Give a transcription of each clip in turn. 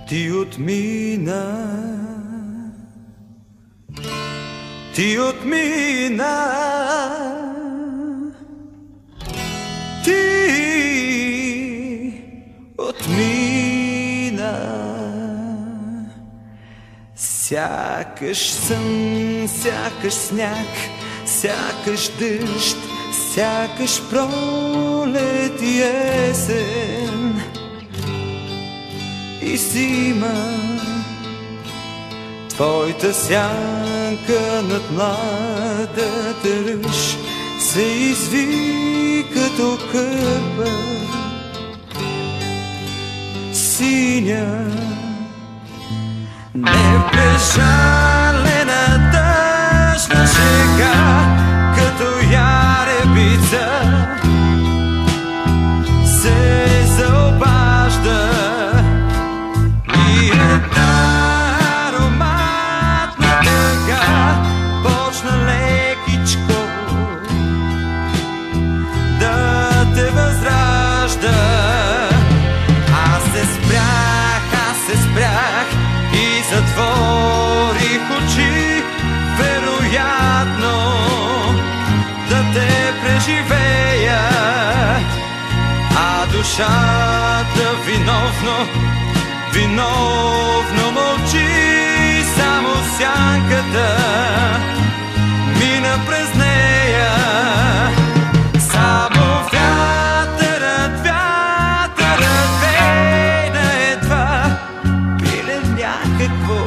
Ти отмина, ти отмина, ти отмина. Сякаш сън, сякаш сняг, сякаш дъжд, сякаш пролет и есен и зима. Твоята сянка над младата ръж се изви като кърпа синя. Непрежалена дъжна шега, като яребица се заобажда и една ароматна тъга почна лекичко да те възражда. Аз се спрях и затворих очи, вероятно да те преживея, а душата виновно мълчи, само сянката мина през нея. Само вятърът вейна едва, пиле някакво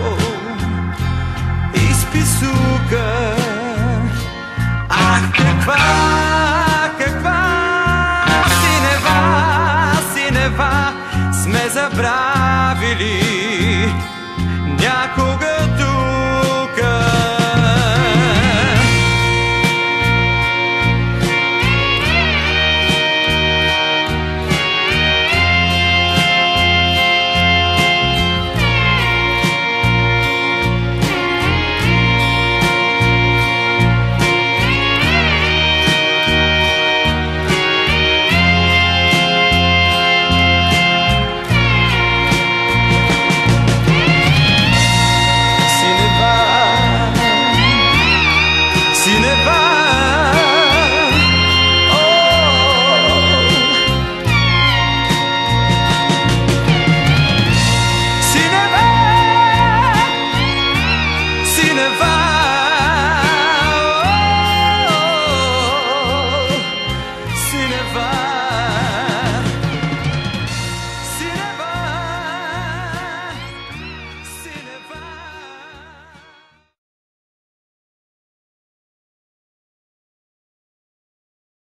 изписука. Ах, каква синева сме забравили някога тука. Cineva